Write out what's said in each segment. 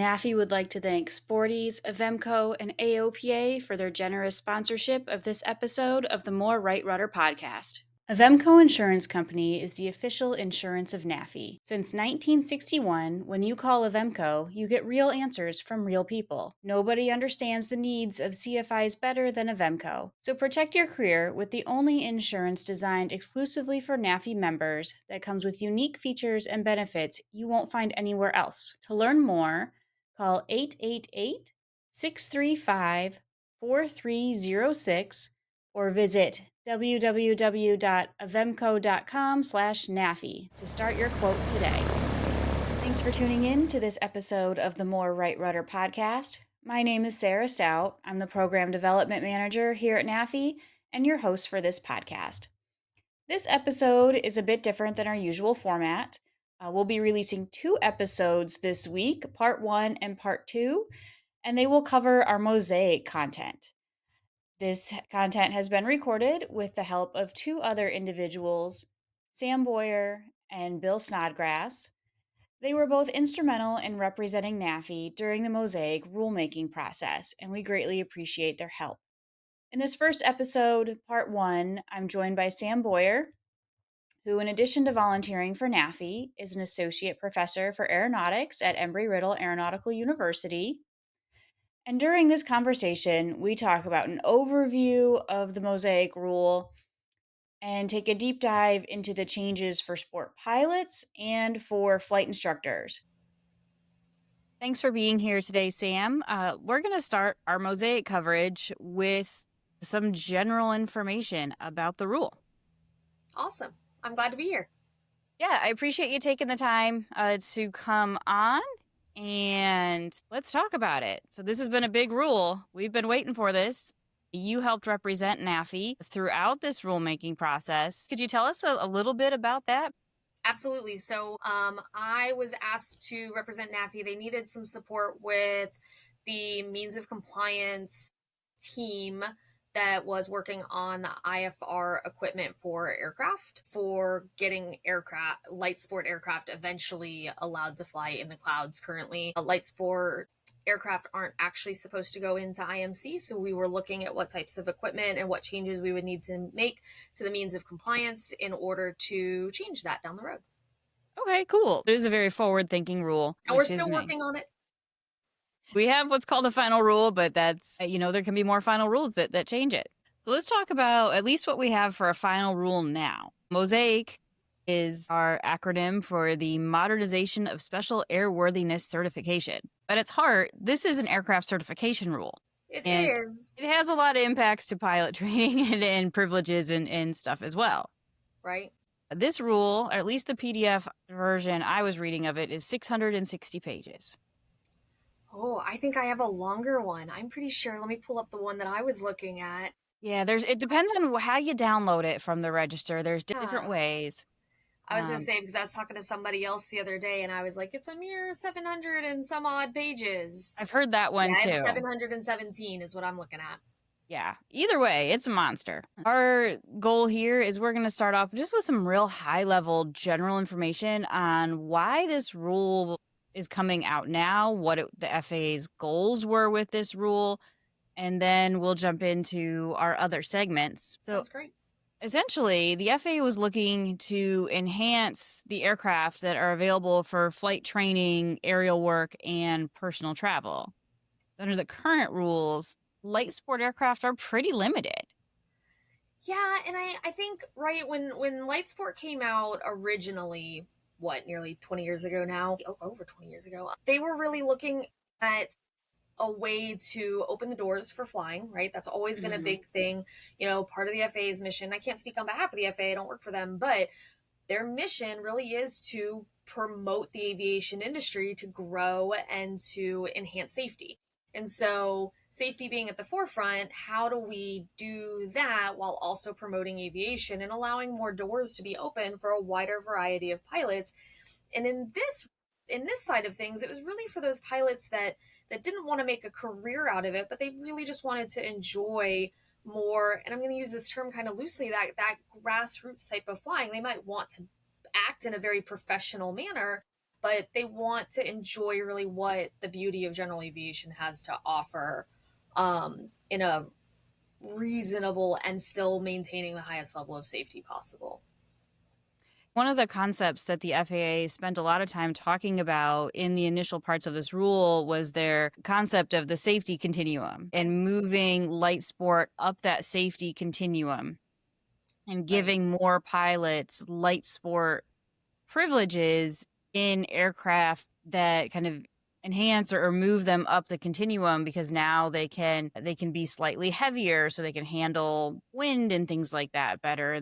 NAFI would like to thank Sporties, Avemco, and AOPA for their generous sponsorship of this episode of the More Right Rudder podcast. Avemco Insurance Company is the official insurance of NAFI. Since 1961, when you call Avemco, you get real answers from real people. Nobody understands the needs of CFIs better than Avemco. So protect your career with the only insurance designed exclusively for NAFI members that comes with unique features and benefits you won't find anywhere else. To learn more, call 888-635-4306 or visit www.avemco.com/NAFI to start your quote today. Thanks for tuning in to this episode of the More Right Rudder podcast. My name is Sarah Staudt. I'm the Program Development Manager here at NAFI and your host for this podcast. This episode is a bit different than our usual format. We'll be releasing 2 episodes this week, Part 1 and Part 2, and they will cover our MOSAIC content. This content has been recorded with the help of 2 other individuals, Sam Bowyer and Bill Snodgrass. They were both instrumental in representing NAFI during the MOSAIC rulemaking process, and we greatly appreciate their help. In this first episode, Part 1, I'm joined by Sam Bowyer, who, in addition to volunteering for NAFI, is an associate professor for aeronautics at Embry-Riddle Aeronautical University. And during this conversation, we talk about an overview of the MOSAIC rule and take a deep dive into the changes for sport pilots and for flight instructors. Thanks for being here today, Sam. We're going to start our MOSAIC coverage with some general information about the rule. Awesome. I'm glad to be here. Yeah, I appreciate you taking the time to come on. And let's talk about it. So this has been a big rule. We've been waiting for this. You helped represent NAFI throughout this rulemaking process. Could you tell us a little bit about that? Absolutely. So I was asked to represent NAFI. They needed some support with the means of compliance team that was working on the IFR equipment for aircraft, for getting light sport aircraft eventually allowed to fly in the clouds. Currently, light sport aircraft aren't actually supposed to go into IMC, so we were looking at what types of equipment and what changes we would need to make to the means of compliance in order to change that down the road. Okay, cool. It is a very forward-thinking rule. And we're still working on it. We have what's called a final rule, but that's, there can be more final rules that change it. So let's talk about at least what we have for a final rule now. MOSAIC is our acronym for the Modernization of Special Airworthiness Certification. At its heart, this is an aircraft certification rule. It is. It has a lot of impacts to pilot training and privileges and stuff as well. Right. This rule, or at least the PDF version I was reading of it, is 660 pages. Oh, I think I have a longer one. I'm pretty sure. Let me pull up the one that I was looking at. Yeah, it depends on how you download it from the register. There's different ways. I was going to say, because I was talking to somebody else the other day, and I was like, it's a mere 700 and some odd pages. I've heard that one, too. 717 is what I'm looking at. Yeah, either way, it's a monster. Our goal here is we're going to start off just with some real high-level general information on why this rule is coming out now, what the FAA's goals were with this rule, and then we'll jump into our other segments. So, sounds great. Essentially, the FAA was looking to enhance the aircraft that are available for flight training, aerial work, and personal travel. Under the current rules, light sport aircraft are pretty limited. Yeah, and I think, right, when light sport came out originally, nearly 20 years ago now? Over 20 years ago. They were really looking at a way to open the doors for flying, right? That's always been a big thing. Part of the FAA's mission, I can't speak on behalf of the FAA, I don't work for them, but their mission really is to promote the aviation industry to grow and to enhance safety. And so safety being at the forefront, how do we do that while also promoting aviation and allowing more doors to be open for a wider variety of pilots? And in this side of things, it was really for those pilots that didn't want to make a career out of it, but they really just wanted to enjoy more, and I'm going to use this term kind of loosely, that grassroots type of flying. They might want to act in a very professional manner, but they want to enjoy really what the beauty of general aviation has to offer in a reasonable and still maintaining the highest level of safety possible. One of the concepts that the FAA spent a lot of time talking about in the initial parts of this rule was their concept of the safety continuum and moving light sport up that safety continuum and giving more pilots light sport privileges in aircraft that kind of enhance or move them up the continuum, because now they can be slightly heavier so they can handle wind and things like that better.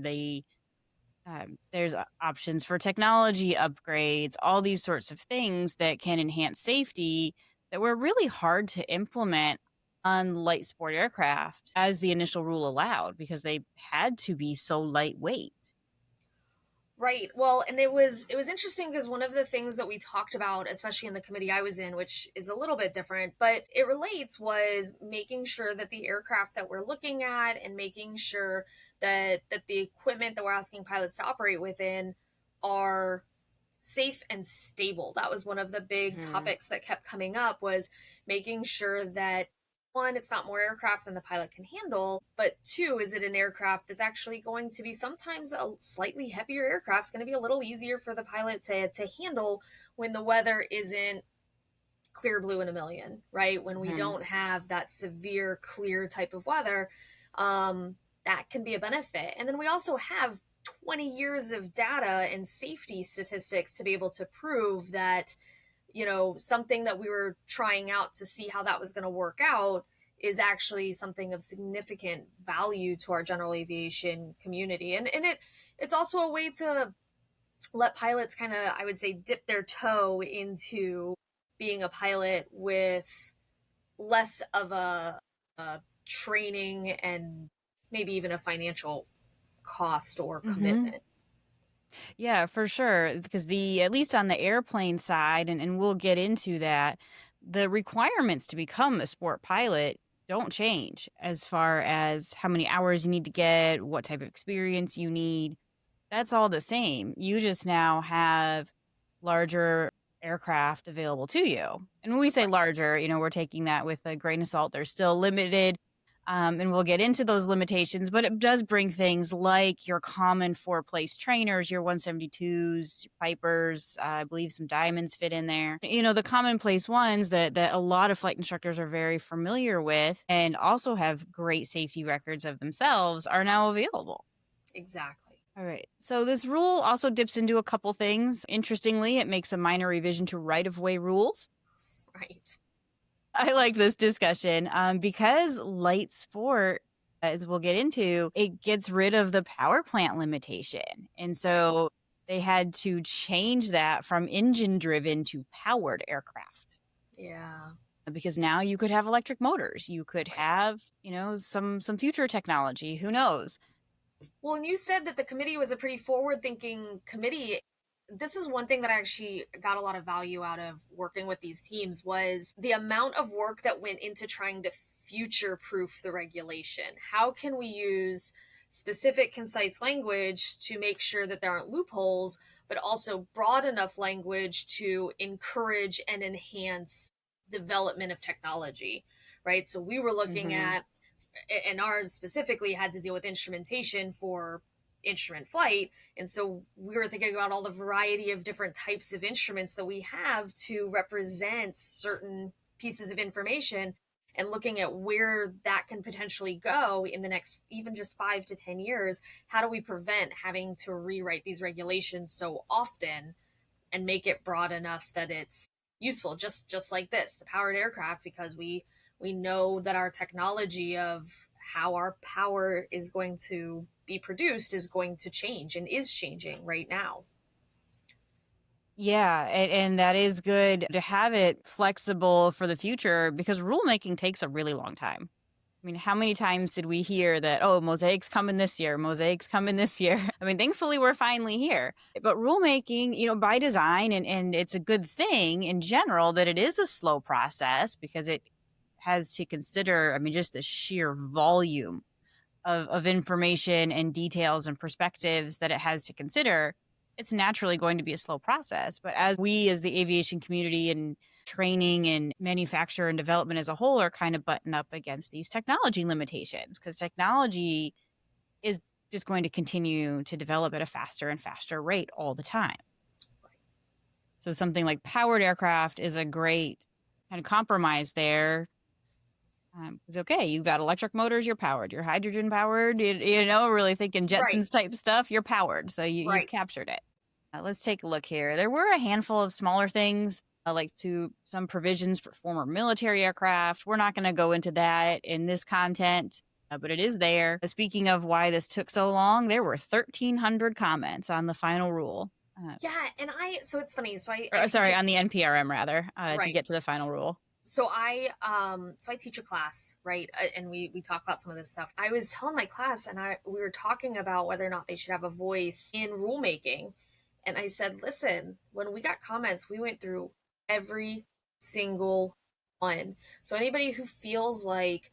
There's options for technology upgrades, all these sorts of things that can enhance safety that were really hard to implement on light sport aircraft as the initial rule allowed, because they had to be so lightweight. Right. Well, and it was interesting because one of the things that we talked about, especially in the committee I was in, which is a little bit different, but it relates, was making sure that the aircraft that we're looking at and making sure that the equipment that we're asking pilots to operate within are safe and stable. That was one of the big topics that kept coming up, was making sure that, one, it's not more aircraft than the pilot can handle, but two, is it an aircraft that's actually going to be, sometimes a slightly heavier aircraft is going to be a little easier for the pilot to handle when the weather isn't clear blue in a million, right? When we don't have that severe clear type of weather, that can be a benefit. And then we also have 20 years of data and safety statistics to be able to prove that, you know, something that we were trying out to see how that was going to work out is actually something of significant value to our general aviation community. And it's also a way to let pilots kind of, I would say, dip their toe into being a pilot with less of a training and maybe even a financial cost or commitment. Yeah, for sure. Because at least on the airplane side, and we'll get into that, the requirements to become a sport pilot don't change as far as how many hours you need to get, what type of experience you need. That's all the same. You just now have larger aircraft available to you. And when we say larger, we're taking that with a grain of salt. They're still limited. And we'll get into those limitations, but it does bring things like your common four-place trainers, your 172s, Pipers, I believe some Diamonds fit in there. The commonplace ones that a lot of flight instructors are very familiar with and also have great safety records of themselves are now available. Exactly. All right. So this rule also dips into a couple things. Interestingly, it makes a minor revision to right-of-way rules. Right. I like this discussion because light sport, as we'll get into, it gets rid of the power plant limitation. And so they had to change that from engine driven to powered aircraft. Yeah. Because now you could have electric motors. You could have, some future technology. Who knows? Well, and you said that the committee was a pretty forward-thinking committee. This is one thing that I actually got a lot of value out of working with these teams, was the amount of work that went into trying to future-proof the regulation. How can we use specific, concise language to make sure that there aren't loopholes, but also broad enough language to encourage and enhance development of technology, right? So we were looking at, and ours specifically had to deal with instrumentation for instrument flight. And so we were thinking about all the variety of different types of instruments that we have to represent certain pieces of information, and looking at where that can potentially go in the next even just 5 to 10 years. How do we prevent having to rewrite these regulations so often and make it broad enough that it's useful, just like this, the powered aircraft, because we know that our technology of how our power is going to be produced is going to change and is changing right now. Yeah, and that is good to have it flexible for the future, because rulemaking takes a really long time. I mean, how many times did we hear that, oh, MOSAIC's coming this year, MOSAIC's coming this year? I mean, thankfully, we're finally here. But rulemaking, by design, and it's a good thing in general that it is a slow process, because it has to consider, just the sheer volume of information and details and perspectives that it has to consider. it's naturally going to be a slow process. But as we, as the aviation community and training and manufacture and development as a whole, are kind of button up against these technology limitations, because technology is just going to continue to develop at a faster and faster rate all the time. So something like powered aircraft is a great kind of compromise there. It's okay. You've got electric motors, you're powered. You're hydrogen powered, really thinking Right. Jetsons type stuff, you're powered. So you've Right. captured it. Let's take a look here. There were a handful of smaller things, like to some provisions for former military aircraft. We're not going to go into that in this content, but it is there. Speaking of why this took so long, there were 1,300 comments on the final rule. Yeah, and so it's funny. So on the NPRM rather, to Right. get to the final rule. So I teach a class, right? And we talk about some of this stuff. I was telling my class, and we were talking about whether or not they should have a voice in rulemaking. And I said, listen, when we got comments, we went through every single one. So anybody who feels like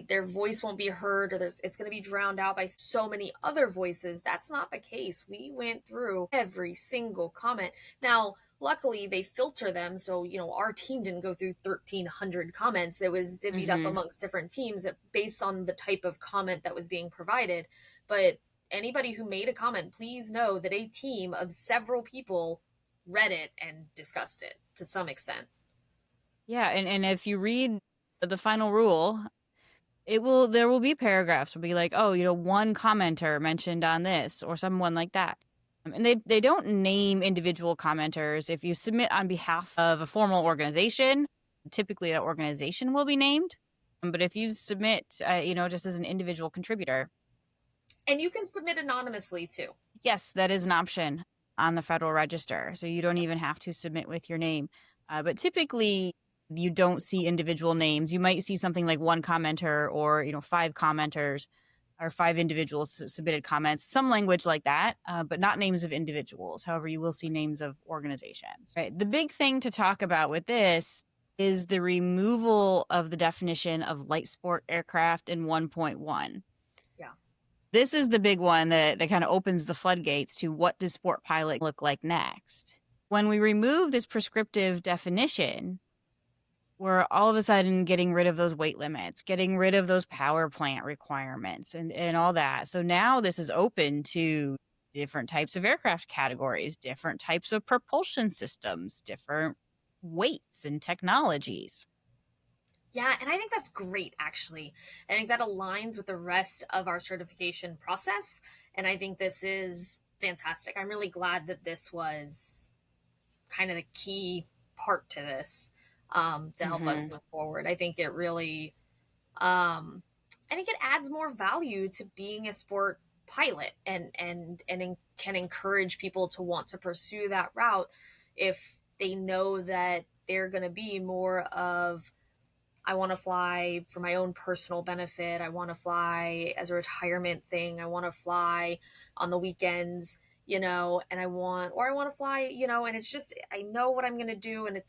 their voice won't be heard, or it's going to be drowned out by so many other voices, that's not the case. We went through every single comment. Now, luckily they filter them, so our team didn't go through 1,300 comments. It was divvied up amongst different teams based on the type of comment that was being provided. But anybody who made a comment, please know that a team of several people read it and discussed it to some extent. Yeah, and if you read the final rule, there will be paragraphs will be like, oh, one commenter mentioned on this or someone like that. And they don't name individual commenters. If you submit on behalf of a formal organization, typically that organization will be named. But if you submit, just as an individual contributor. And you can submit anonymously too. Yes, that is an option on the Federal Register. So you don't even have to submit with your name. But typically, you don't see individual names. You might see something like one commenter or, 5 commenters or 5 individuals submitted comments, some language like that, but not names of individuals. However, you will see names of organizations. Right. The big thing to talk about with this is the removal of the definition of light sport aircraft in 1.1. Yeah. This is the big one that kind of opens the floodgates to what does sport pilot look like next. When we remove this prescriptive definition, we're all of a sudden getting rid of those weight limits, getting rid of those power plant requirements and all that. So now this is open to different types of aircraft categories, different types of propulsion systems, different weights and technologies. Yeah, and I think that's great, actually. I think that aligns with the rest of our certification process, and I think this is fantastic. I'm really glad that this was kind of the key part to this, to help us move forward. I think it really, I think it adds more value to being a sport pilot, and can encourage people to want to pursue that route if they know that they're going to be more of, I want to fly for my own personal benefit. I want to fly as a retirement thing. I want to fly on the weekends, and I want to fly, and it's just, I know what I'm going to do. And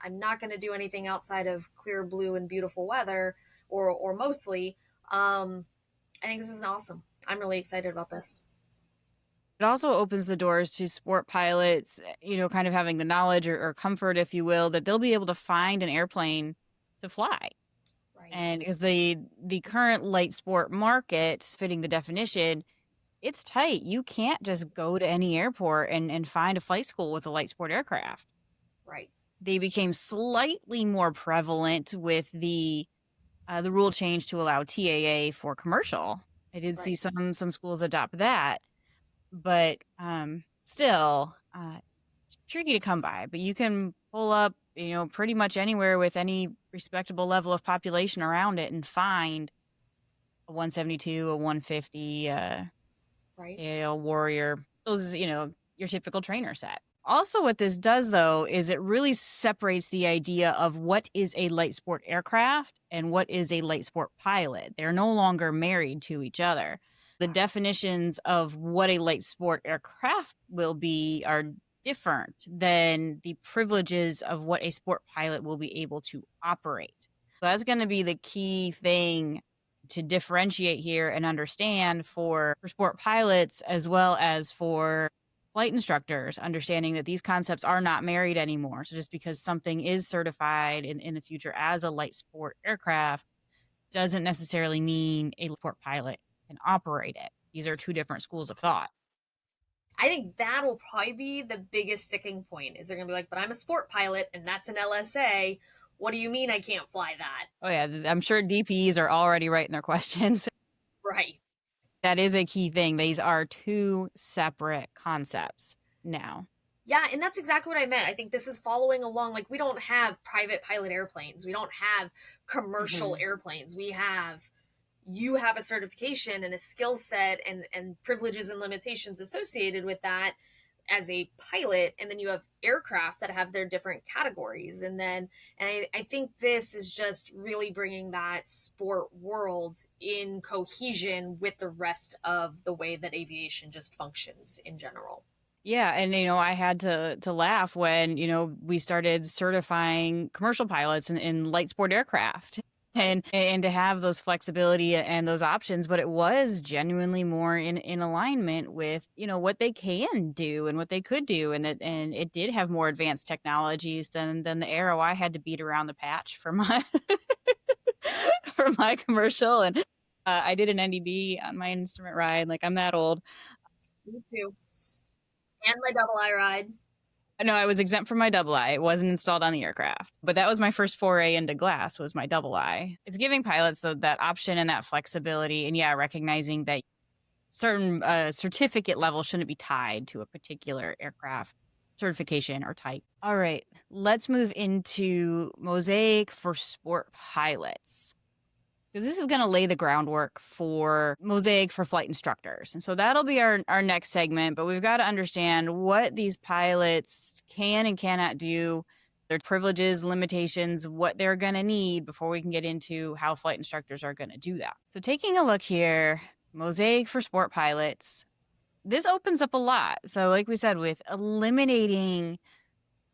I'm not going to do anything outside of clear blue and beautiful weather, or mostly. I think this is awesome. I'm really excited about this. It also opens the doors to sport pilots, kind of having the knowledge or comfort, if you will, that they'll be able to find an airplane to fly. Right. And because the current light sport market fitting the definition, it's tight. You can't just go to any airport and find a flight school with a light sport aircraft. Right. They became slightly more prevalent with the rule change to allow TAA for commercial. I did see some schools adopt that, but still tricky to come by. But you can pull up, pretty much anywhere with any respectable level of population around it and find a 172, a 150, a Warrior. Those, your typical trainer set. Also, what this does, though, is it really separates the idea of what is a light sport aircraft and what is a light sport pilot. They're no longer married to each other. The definitions of what a light sport aircraft will be are different than the privileges of what a sport pilot will be able to operate. So that's going to be the key thing to differentiate here and understand for sport pilots, as well as for flight instructors understanding that these concepts are not married anymore. So just because something is certified in the future as a light sport aircraft doesn't necessarily mean a sport pilot can operate it. These are two different schools of thought. I think that will probably be the biggest sticking point. Is they're going to be like, but I'm a sport pilot and that's an LSA. What do you mean I can't fly that? Oh yeah, I'm sure DPs are already writing their questions. Right. That is a key thing. These are two separate concepts now. Yeah, and that's exactly what I meant. I think this is following along. Like, we don't have private pilot airplanes. We don't have commercial airplanes. You have a certification and a skill set and privileges and limitations associated with that as a pilot, and then you have aircraft that have their different categories, and I think this is just really bringing that sport world in cohesion with the rest of the way that aviation just functions in general. Yeah, and I had to laugh when we started certifying commercial pilots in light sport aircraft, and to have those flexibility and those options, but it was genuinely more in alignment with what they can do and what they could do, and it did have more advanced technologies than the aero I had to beat around the patch for my for my commercial, and I did an NDB on my instrument ride. Like, I'm that old. Me too. And my double I ride. No, I was exempt from my double I. It wasn't installed on the aircraft. But that was my first foray into glass, was my double I. It's giving pilots that option and that flexibility. And yeah, recognizing that certain certificate level shouldn't be tied to a particular aircraft certification or type. All right, let's move into MOSAIC for sport pilots, because this is going to lay the groundwork for MOSAIC for flight instructors. And so that'll be our next segment, but we've got to understand what these pilots can and cannot do, their privileges, limitations, what they're going to need before we can get into how flight instructors are going to do that. So taking a look here, MOSAIC for sport pilots, this opens up a lot. So like we said, with eliminating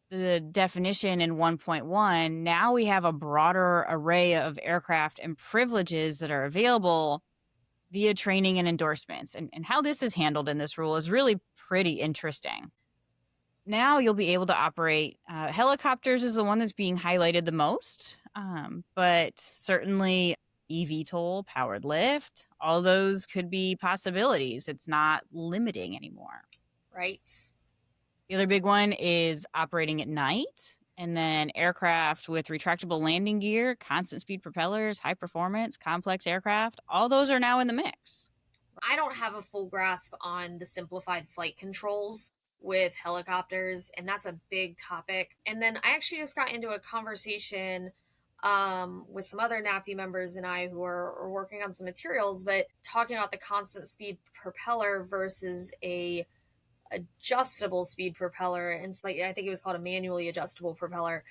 the definition in 1.1, now we have a broader array of aircraft and privileges that are available via training and endorsements. And how this is handled in this rule is really pretty interesting. Now you'll be able to operate helicopters is the one that's being highlighted the most, but certainly eVTOL, powered lift, all those could be possibilities. It's not limiting anymore. Right. The other big one is operating at night, and then aircraft with retractable landing gear, constant speed propellers, high performance, complex aircraft. All those are now in the mix. I don't have a full grasp on the simplified flight controls with helicopters, and that's a big topic. And then I actually just got into a conversation with some other NAFI members and I who are working on some materials, but talking about the constant speed propeller versus a adjustable speed propeller, and so, like, I think it was called a manually adjustable propeller.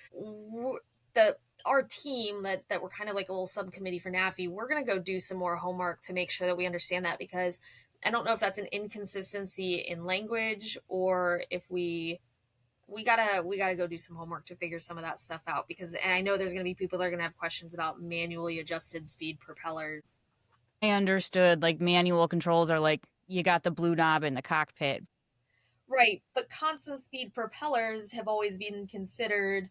Our team that we're kind of like a little subcommittee for NAFI, we're going to go do some more homework to make sure that we understand that, because I don't know if that's an inconsistency in language or if we gotta go do some homework to figure some of that stuff out, because and I know there's going to be people that are going to have questions about manually adjusted speed propellers. I understood, like, manual controls are like you got the blue knob in the cockpit. Right, but constant speed propellers have always been considered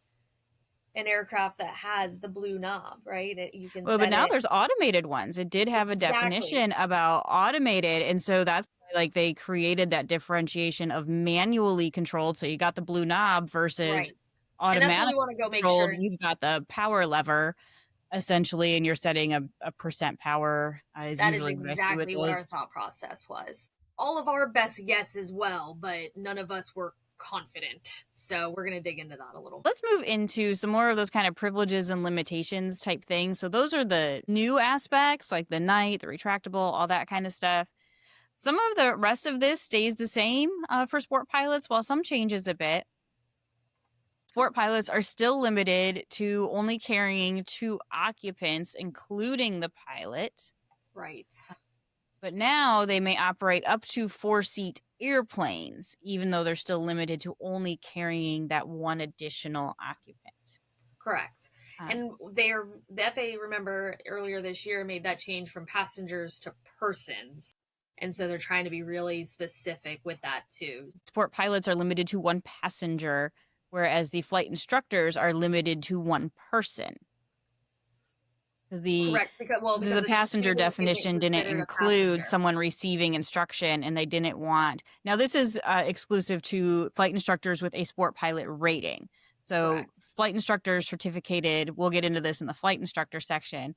an aircraft that has the blue knob, right? You can. Well, but now there's automated ones. It did have a definition about automated, and so that's why, like, they created that differentiation of manually controlled. So you got the blue knob versus automatic controlled. You've got the power lever, essentially, and you're setting a percent power. That is exactly what our thought process was. All of our best guess as well, but none of us were confident. So we're going to dig into that a little. Let's move into some more of those kind of privileges and limitations type things. So those are the new aspects, like the night, the retractable, all that kind of stuff. Some of the rest of this stays the same for sport pilots, while some changes a bit. Sport pilots are still limited to only carrying 2 occupants, including the pilot. Right. But now they may operate up to 4-seat airplanes, even though they're still limited to only carrying that one additional occupant. Correct. And the FAA, remember, earlier this year made that change from passengers to persons. And so they're trying to be really specific with that too. Sport pilots are limited to one passenger, whereas the flight instructors are limited to one person. Because Correct, because the a passenger student isn't definition didn't considered a include passenger. someone receiving instruction, and they didn't want. Now, this is exclusive to flight instructors with a sport pilot rating. So, Correct. flight instructors certificated, we'll get into this in the flight instructor section.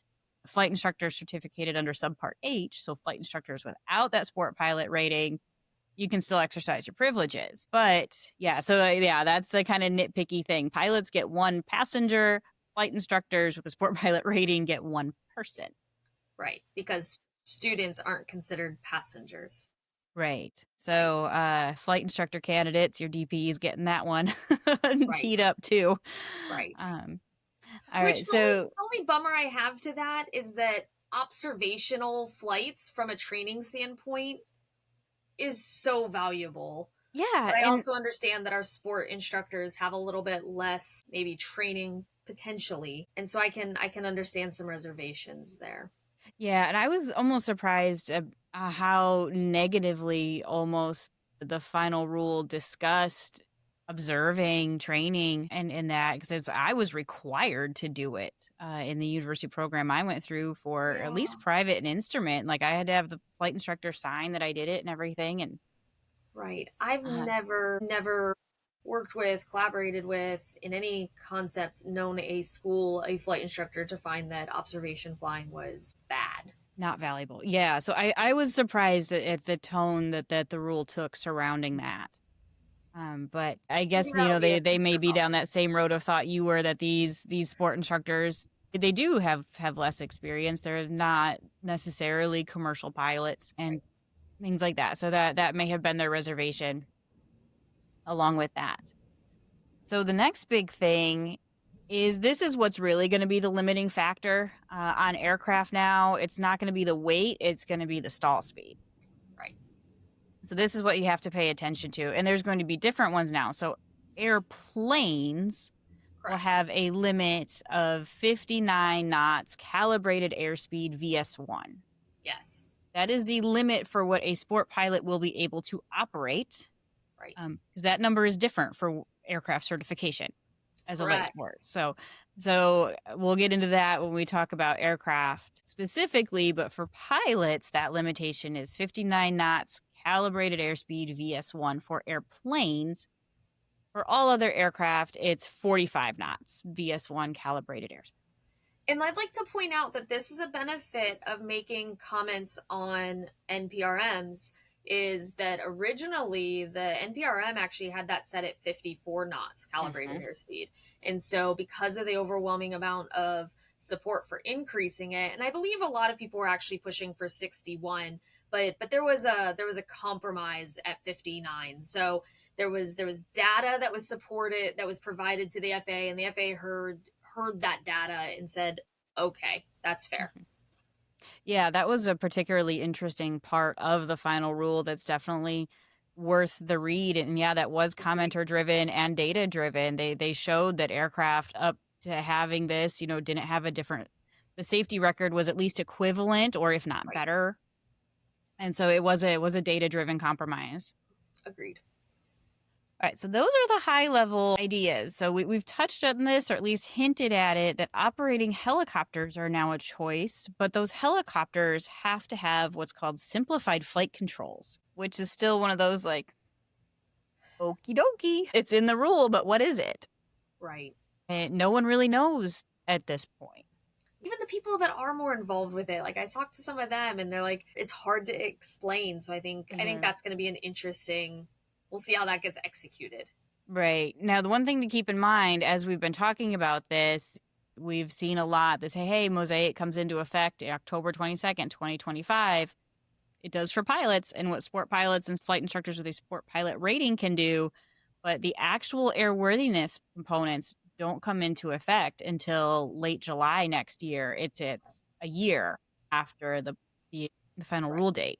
Flight instructors certificated under subpart H, so flight instructors without that sport pilot rating, you can still exercise your privileges. But yeah, so yeah, that's the kind of nitpicky thing. Pilots get one passenger, flight instructors with a sport pilot rating get one person. Right, because students aren't considered passengers. Right. So flight instructor candidates, your DP is getting that one teed Right. up too. Right. All Which right. So the only bummer I have to that is that observational flights from a training standpoint is so valuable. yeah, But I and also understand that our sport instructors have a little bit less maybe training potentially. And so I can understand some reservations there. yeah, and I was almost surprised how negatively almost the final rule discussed observing training and in that because I was required to do it in the university program I went through for at Yeah. least private and instrument. Like I had to have the flight instructor sign that I did it and everything. And Right. I've uh, never worked with, collaborated with, in any concept known a school, a flight instructor to find that observation flying was bad. not valuable. Yeah, so I was surprised at the tone that the rule took surrounding that. But I Maybe guess that'll be a they may future be down policy. that same road of thought you were that these sport instructors they do have less experience. They're not necessarily commercial pilots and Right. things like that. So that may have been their reservation along with that. So the next big thing is this is what's really going to be the limiting factor on aircraft now. It's not going to be the weight, it's going to be the stall speed. Right. So this is what you have to pay attention to. And there's going to be different ones now. So airplanes will Correct. have a limit of 59 knots calibrated airspeed VS1. Yes. That is the limit for what a sport pilot will be able to operate. Right. Because that number is different for aircraft certification as a light Correct. sport. So we'll get into that when we talk about aircraft specifically, but for pilots, that limitation is 59 knots calibrated airspeed VS1 for airplanes. For all other aircraft, it's 45 knots VS1 calibrated airspeed. And I'd like to point out that this is a benefit of making comments on NPRMs is that originally the NPRM actually had that set at 54 knots calibrated airspeed. And so because of the overwhelming amount of support for increasing it, and I believe a lot of people were actually pushing for 61, but there was a compromise at 59. So there was data that was supported, that was provided to the FAA, and the FAA heard that data and said, okay, that's fair. Yeah, that was a particularly interesting part of the final rule that's definitely worth the read. And yeah, that was commenter driven and data driven. They showed that aircraft up to having this, didn't have the safety record was at least equivalent or if not Right. better. And so it was a data driven compromise. Agreed. All right, so those are the high level ideas. So we've touched on this or at least hinted at it that operating helicopters are now a choice, but those helicopters have to have what's called simplified flight controls, which is still one of those like, okie dokie, it's in the rule, but what is it? Right. And no one really knows at this point. Even the people that are more involved with it, like I talked to some of them and they're like, it's hard to explain. So I think that's going to be an interesting, we'll see how that gets executed. Right. Now, the one thing to keep in mind as we've been talking about this, we've seen a lot that say, hey, MOSAIC comes into effect October 22nd, 2025. It does for pilots and what sport pilots and flight instructors with a sport pilot rating can do. But the actual airworthiness components don't come into effect until late July next year. It's a year after the final rule date.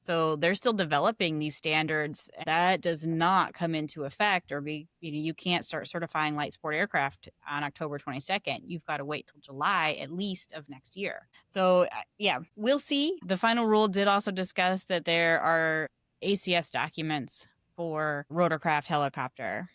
So they're still developing these standards. That does not come into effect or you can't start certifying light sport aircraft on October 22nd. You've got to wait till July at least of next year. So yeah, we'll see. The final rule did also discuss that there are ACS documents for rotorcraft helicopter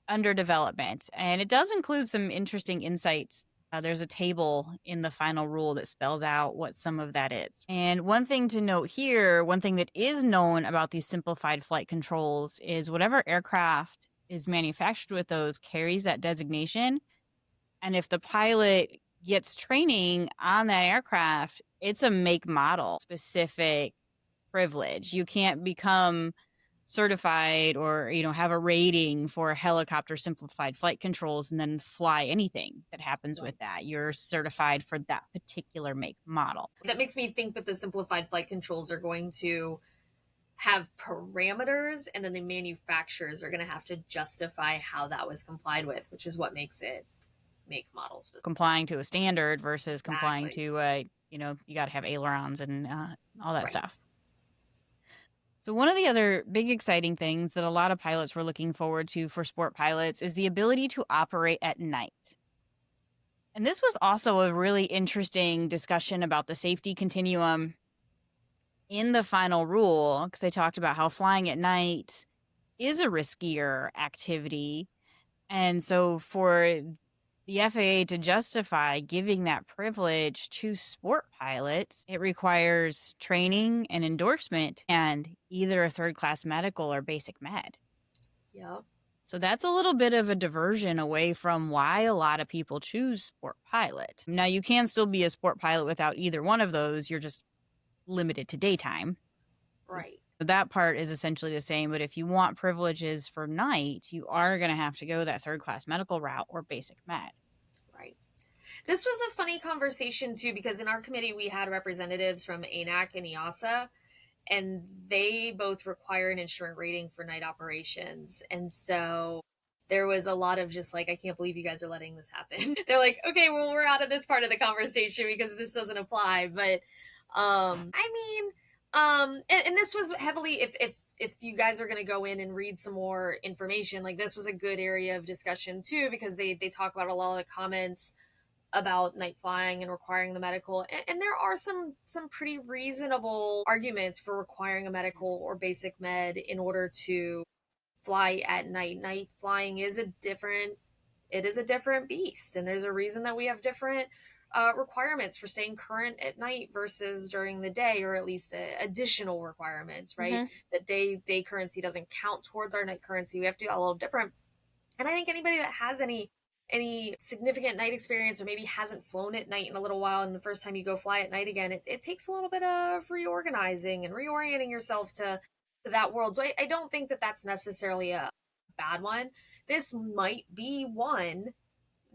under development. And it does include some interesting insights. There's a table in the final rule that spells out what some of that is. And one thing to note here, one thing that is known about these simplified flight controls is whatever aircraft is manufactured with those carries that designation. And if the pilot gets training on that aircraft, it's a make model specific privilege. You can't become certified or have a rating for helicopter simplified flight controls and then fly anything that happens with that. You're certified for that particular make model. That makes me think that the simplified flight controls are going to have parameters, and then the manufacturers are going to have to justify how that was complied with, which is what makes it make model specific. Complying to a standard versus complying to you got to have ailerons and all that stuff. So one of the other big exciting things that a lot of pilots were looking forward to for sport pilots is the ability to operate at night. And this was also a really interesting discussion about the safety continuum in the final rule, because they talked about how flying at night is a riskier activity. And so for the FAA to justify giving that privilege to sport pilots, it requires training and endorsement and either a third-class medical or basic med. Yep. So that's a little bit of a diversion away from why a lot of people choose sport pilot. Now, you can still be a sport pilot without either one of those. You're just limited to daytime. Right. So that part is essentially the same, but if you want privileges for night, you are going to have to go that third-class medical route or basic med. Right. This was a funny conversation, too, because in our committee, we had representatives from ANAC and EASA, and they both require an instrument rating for night operations. And so there was a lot of just like, I can't believe you guys are letting this happen. They're like, okay, well, we're out of this part of the conversation because this doesn't apply. But and this was heavily, if you guys are going to go in and read some more information, like this was a good area of discussion too, because they talk about a lot of the comments about night flying and requiring the medical. And there are some pretty reasonable arguments for requiring a medical or basic med in order to fly at night. Night flying is a different beast. And there's a reason that we have different requirements for staying current at night versus during the day, or at least additional requirements, right? Mm-hmm. That day currency doesn't count towards our night currency. We have to do a little different. And I think anybody that has any significant night experience, or maybe hasn't flown at night in a little while, and the first time you go fly at night again, it takes a little bit of reorganizing and reorienting yourself to that world. So I don't think that that's necessarily a bad one. This might be one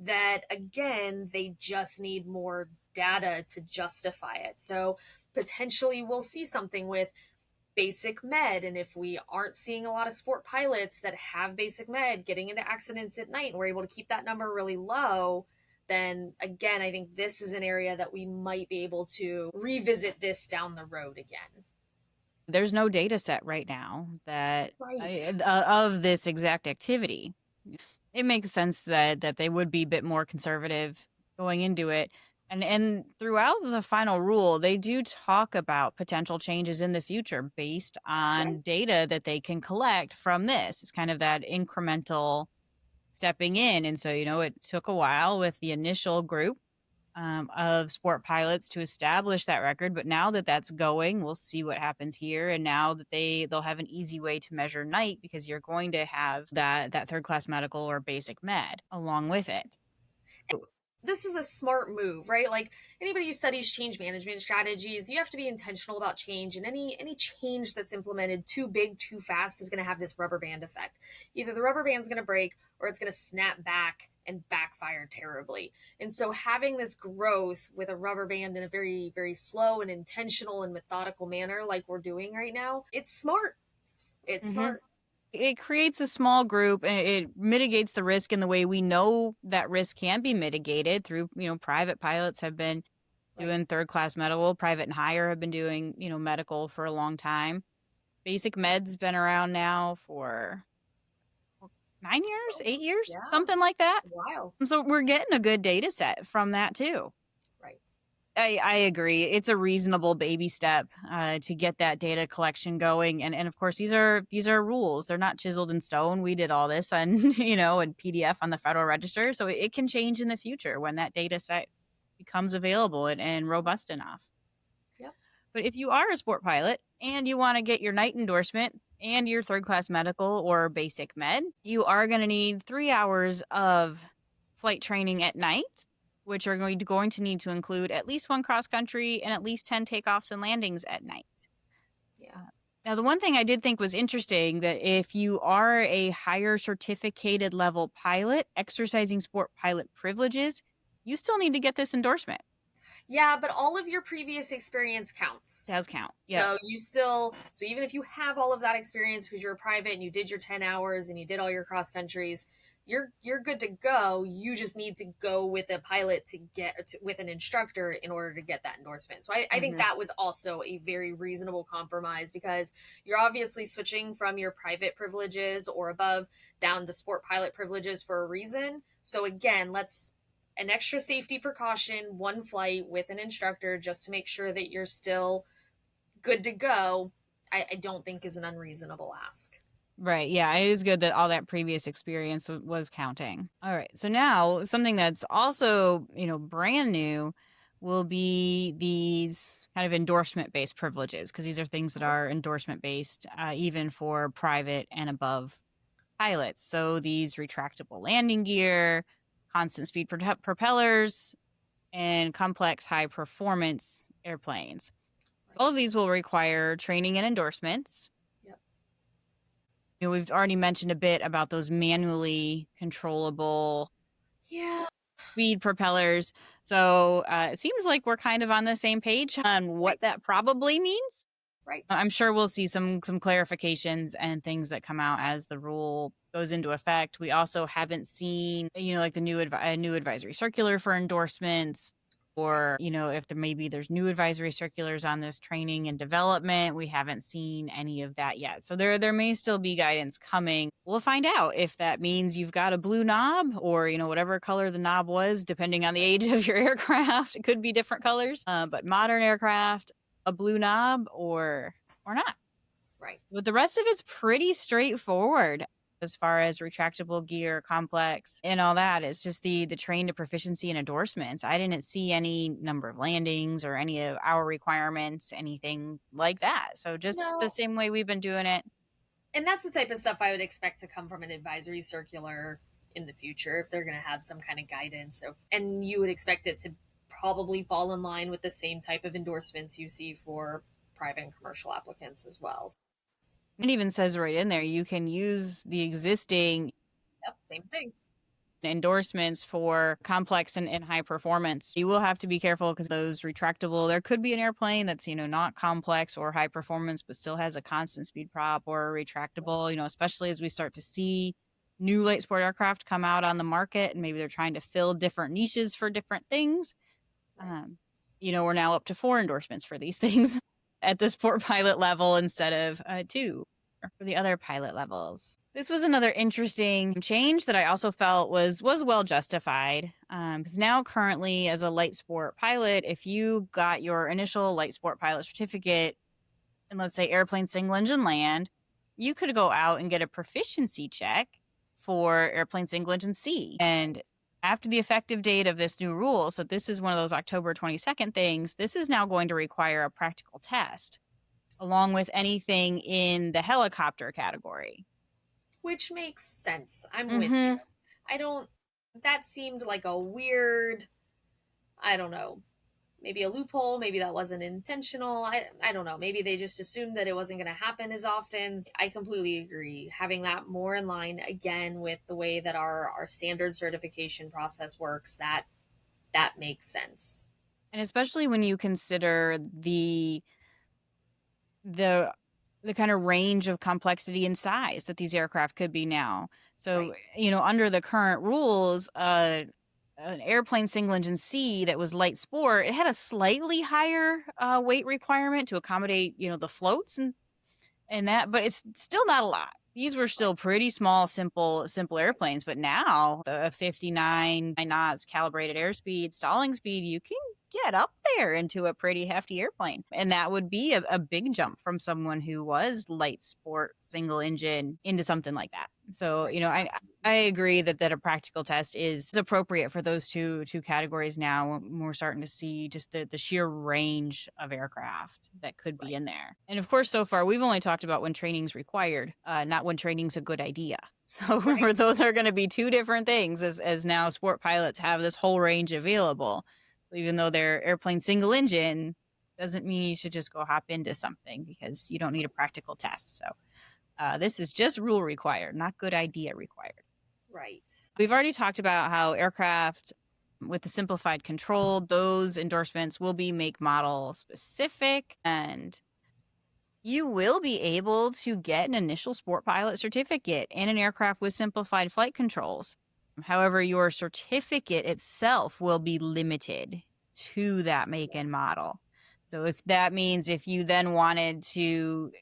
that, again, they just need more data to justify it. So potentially we'll see something with basic med, and if we aren't seeing a lot of sport pilots that have basic med getting into accidents at night, and we're able to keep that number really low, then again, I think this is an area that we might be able to revisit this down the road again. There's no data set right now that of this exact activity. It makes sense that they would be a bit more conservative going into it. And throughout the final rule, they do talk about potential changes in the future based on data that they can collect from this. It's kind of that incremental stepping in. And so, it took a while with the initial group of sport pilots to establish that record. But now that that's going, we'll see what happens here. And now that they'll have an easy way to measure night, because you're going to have that third class medical or basic med along with it. This is a smart move, right? Like anybody who studies change management strategies, you have to be intentional about change, and any change that's implemented too big, too fast is going to have this rubber band effect. Either the rubber band's going to break or it's going to snap back and backfire terribly. And so having this growth with a rubber band in a very, very slow and intentional and methodical manner like we're doing right now, it's smart. It's smart. It creates a small group, and it mitigates the risk in the way we know that risk can be mitigated through, private pilots have been Right. doing third class medical. Private and higher have been doing, medical for a long time. Basic med's been around now for 9 years, Oh, 8 years, yeah. something like that. A while. So we're getting a good data set from that too. Right. I agree. It's a reasonable baby step to get that data collection going, and of course these are rules. They're not chiseled in stone. We did all this on in PDF on the Federal Register, so it can change in the future when that data set becomes available and robust enough. Yep. But if you are a sport pilot and you want to get your night endorsement and your third class medical or basic med, you are going to need 3 hours of flight training at night, which are going to need to include at least one cross country and at least 10 takeoffs and landings at night. Yeah. Now, the one thing I did think was interesting that if you are a higher certificated level pilot exercising sport pilot privileges, you still need to get this endorsement. Yeah, but all of your previous experience counts. Does count. Yeah. So even if you have all of that experience because you're a private and you did your 10 hours and you did all your cross countries, you're good to go. You just need to go with a pilot with an instructor in order to get that endorsement. So I think that was also a very reasonable compromise because you're obviously switching from your private privileges or above down to sport pilot privileges for a reason. So again, an extra safety precaution, one flight with an instructor just to make sure that you're still good to go, I don't think is an unreasonable ask. Right. Yeah, it is good that all that previous experience was counting. All right. So now something that's also, brand new will be these kind of endorsement based privileges, because these are things that are endorsement based, even for private and above pilots. So these retractable landing gear, constant speed propellers, and complex high performance airplanes. So all of these will require training and endorsements. We've already mentioned a bit about those manually controllable speed propellers. So it seems like we're kind of on the same page on what that probably means. Right. I'm sure we'll see some clarifications and things that come out as the rule goes into effect. We also haven't seen, like the new advisory circular for endorsements, or if there's new advisory circulars on this training and development. We haven't seen any of that yet, so there may still be guidance coming. We'll find out if that means you've got a blue knob or whatever color the knob was, depending on the age of your aircraft. It could be different colors, but modern aircraft, a blue knob or not. Right. But the rest of it's pretty straightforward as far as retractable gear, complex, and all that. It's just the train to proficiency and endorsements. I didn't see any number of landings or any of our requirements, anything like that. So just the same way we've been doing it. And that's the type of stuff I would expect to come from an advisory circular in the future, if they're going to have some kind of guidance. And you would expect it to probably fall in line with the same type of endorsements you see for private and commercial applicants as well. It even says right in there, you can use the existing same thing endorsements for complex and high performance. You will have to be careful because those retractable, there could be an airplane that's, not complex or high performance, but still has a constant speed prop or a retractable, especially as we start to see new light sport aircraft come out on the market, and maybe they're trying to fill different niches for different things. We're now up to 4 endorsements for these things at the sport pilot level instead of 2 for the other pilot levels. This was another interesting change that I also felt was well justified, because now currently as a light sport pilot, if you got your initial light sport pilot certificate in, let's say, airplane single engine land, you could go out and get a proficiency check for airplane single engine C. And after the effective date of this new rule, so this is one of those October 22nd things, this is now going to require a practical test along with anything in the helicopter category. Which makes sense. I'm with you. That seemed like a weird, I don't know, maybe a loophole. Maybe that wasn't intentional. I don't know. Maybe they just assumed that it wasn't going to happen as often. I completely agree. Having that more in line, again, with the way that our standard certification process works, that makes sense. And especially when you consider the kind of range of complexity and size that these aircraft could be now. So, under the current rules, a an airplane single engine C that was light sport, it had a slightly higher weight requirement to accommodate, the floats and that, but it's still not a lot. These were still pretty small, simple airplanes. But now the 59 knots calibrated airspeed, stalling speed, you can get up there into a pretty hefty airplane. And that would be a big jump from someone who was light sport single engine into something like that. So, I agree that a practical test is appropriate for those two categories now. We're starting to see just the sheer range of aircraft that could be in there. And of course, so far, we've only talked about when training's required, not when training's a good idea. So remember, those are going to be two different things as now sport pilots have this whole range available. So even though they're airplane single engine, doesn't mean you should just go hop into something because you don't need a practical test. So this is just rule required, not good idea required. Right. We've already talked about how aircraft with the simplified control, those endorsements will be make model specific, and you will be able to get an initial sport pilot certificate in an aircraft with simplified flight controls. However, your certificate itself will be limited to that make and model. So if that means if you then wanted to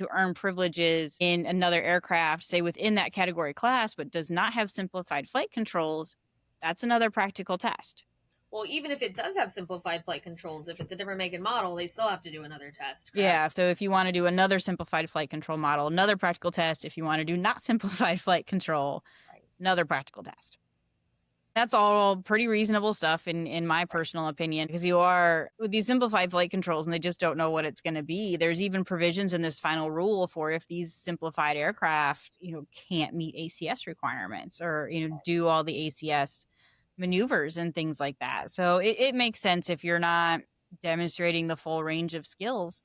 earn privileges in another aircraft, say within that category class, but does not have simplified flight controls, that's another practical test. Well, even if it does have simplified flight controls, if it's a different make and model, they still have to do another test, correct? Yeah, so if you want to do another simplified flight control model, another practical test. If you want to do not simplified flight control, another practical test. That's all pretty reasonable stuff in my personal opinion, because you are with these simplified flight controls and they just don't know what it's going to be. There's even provisions in this final rule for if these simplified aircraft, can't meet ACS requirements or, do all the ACS maneuvers and things like that. So it makes sense if you're not demonstrating the full range of skills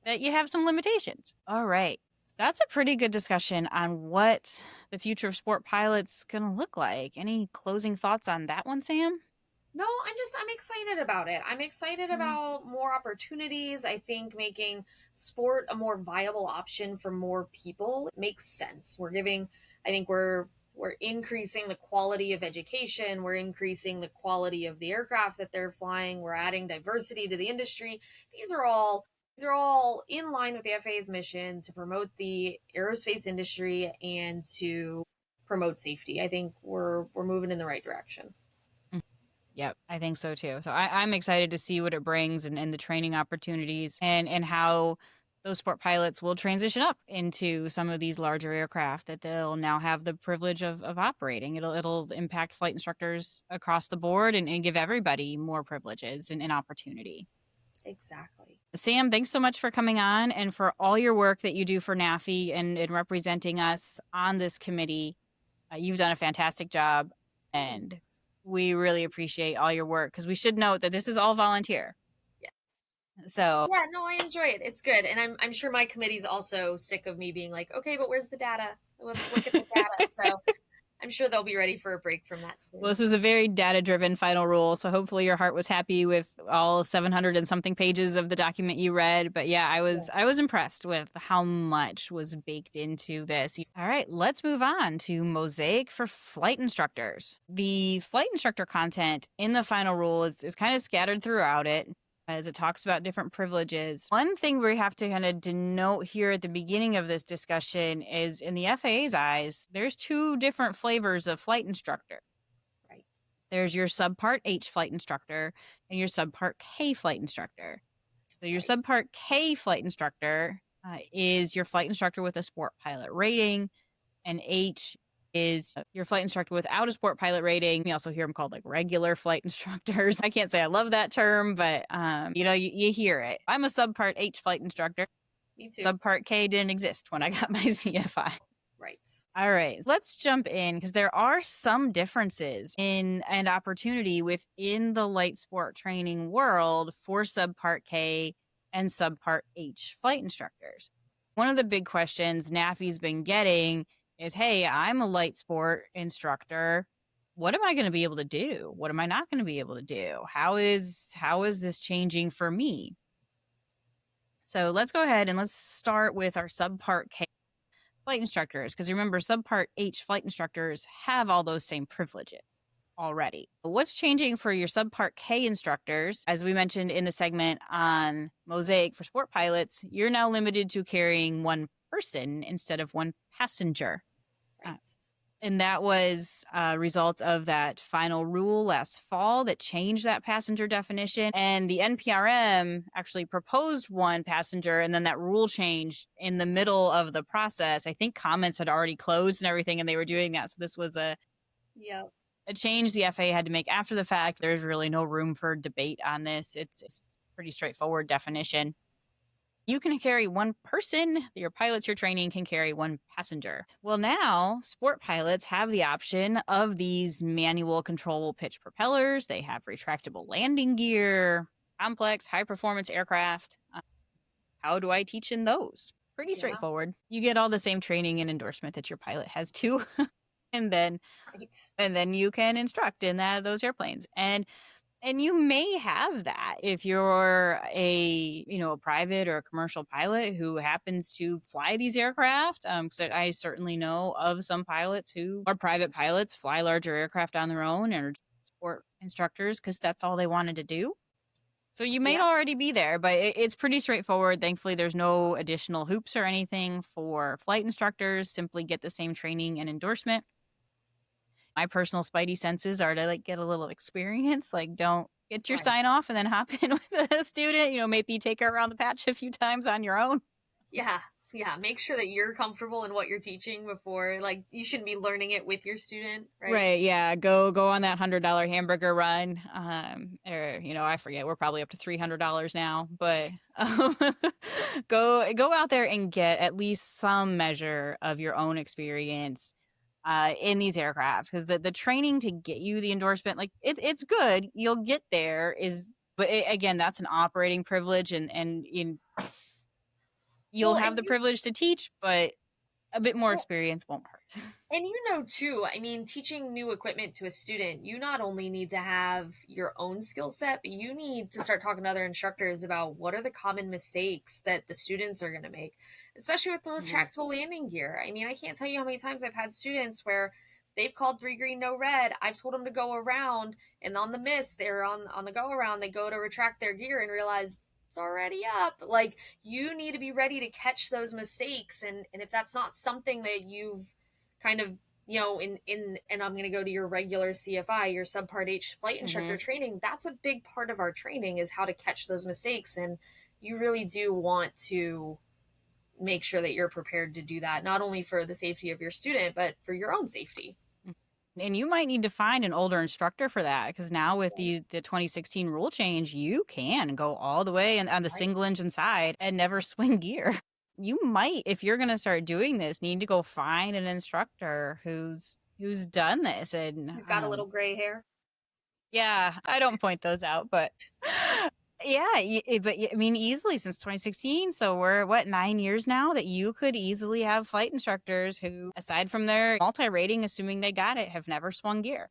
that you have some limitations. All right. So that's a pretty good discussion on what the future of sport pilots going to look like. Any closing thoughts on that one, Sam? No, I'm excited about it. I'm excited about more opportunities. I think making sport a more viable option for more people makes sense. We're increasing the quality of education. We're increasing the quality of the aircraft that they're flying. We're adding diversity to the industry. These are all in line with the FAA's mission to promote the aerospace industry and to promote safety. I think we're moving in the right direction. Yep, I think so too. So I'm excited to see what it brings and the training opportunities and how those sport pilots will transition up into some of these larger aircraft that they'll now have the privilege of operating. It'll impact flight instructors across the board and give everybody more privileges and opportunity. Exactly. Sam, thanks so much for coming on and for all your work that you do for NAFI and representing us on this committee. You've done a fantastic job, and we really appreciate all your work because we should note that this is all volunteer. So yeah, no, I enjoy it. It's good. And I'm sure my committee's also sick of me being like, okay, but where's the data? Let's look at the data. So I'm sure they'll be ready for a break from that soon. Well, this was a very data-driven final rule, so hopefully your heart was happy with all 700 and something pages of the document you read. But yeah, I was impressed with how much was baked into this. All right, let's move on to MOSAIC for flight instructors. The flight instructor content in the final rule is kind of scattered throughout it, as it talks about different privileges. One thing we have to kind of denote here at the beginning of this discussion is in the FAA's eyes, there's two different flavors of flight instructor. Right. There's your subpart H flight instructor and your subpart K flight instructor. So your subpart K flight instructor is your flight instructor with a sport pilot rating, and H is your flight instructor without a sport pilot rating. We also hear them called like regular flight instructors. I can't say I love that term, but you hear it. I'm a subpart H flight instructor. Me too. Subpart K didn't exist when I got my CFI. Right. All right, let's jump in because there are some differences in and opportunity within the light sport training world for subpart K and subpart H flight instructors. One of the big questions NAFI's been getting is, hey, I'm a light sport instructor. What am I going to be able to do? What am I not going to be able to do? How is this changing for me? So let's go ahead and let's start with our subpart K flight instructors, because remember, subpart H flight instructors have all those same privileges. already. What's changing for your subpart K instructors, as we mentioned in the segment on MOSAIC for sport pilots, you're now limited to carrying one person instead of one passenger. Right. And that was a result of that final rule last fall that changed that passenger definition. And the NPRM actually proposed one passenger, and then that rule changed in the middle of the process. I think comments had already closed and everything, and they were doing that. So this was a change the FAA had to make after the fact. There's really no room for debate on this. It's pretty straightforward definition. You can carry one person. Your pilots you're training can carry one passenger. Well, now sport pilots have the option of these manual control pitch propellers. They have retractable landing gear, complex high performance aircraft. How do I teach in those? Pretty straightforward. You get all the same training and endorsement that your pilot has too. and then you can instruct in those airplanes. And you may have that if you're a private or a commercial pilot who happens to fly these aircraft. Because I certainly know of some pilots who are private pilots, fly larger aircraft on their own, and are sport instructors because that's all they wanted to do. So you may already be there, but it's pretty straightforward. Thankfully, there's no additional hoops or anything for flight instructors. Simply get the same training and endorsement. My personal spidey senses are to get a little experience. Don't get your sign off and then hop in with a student. Maybe take her around the patch a few times on your own. Yeah. Make sure that you're comfortable in what you're teaching before. You shouldn't be learning it with your student, right? Right. Yeah. Go on that $100 hamburger run. Or I forget. We're probably up to $300 now, but go out there and get at least some measure of your own experience in these aircraft, because the training to get you the endorsement, it's good. You'll get there, but again, that's an operating privilege, and you'll have the privilege to teach, but a bit more experience won't hurt. And too, teaching new equipment to a student, you not only need to have your own skill set, but you need to start talking to other instructors about what are the common mistakes that the students are going to make, especially with the retractable landing gear. I can't tell you how many times I've had students where they've called 3 green, no red. I've told them to go around, and on the miss, they're on the go around, they go to retract their gear and realize it's already up. You need to be ready to catch those mistakes. And if that's not something that you've kind of, and I'm going to go to your regular CFI, your subpart H flight instructor training, that's a big part of our training, is how to catch those mistakes. And you really do want to make sure that you're prepared to do that, not only for the safety of your student, but for your own safety. And you might need to find an older instructor for that, because now with the 2016 rule change, you can go all the way on the single engine side and never swing gear. You might, if you're going to start doing this, need to go find an instructor who's done this and who's got a little gray hair. Yeah, I don't point those out, but yeah, easily since 2016. So we're 9 years now that you could easily have flight instructors who, aside from their multi-rating, assuming they got it, have never swung gear.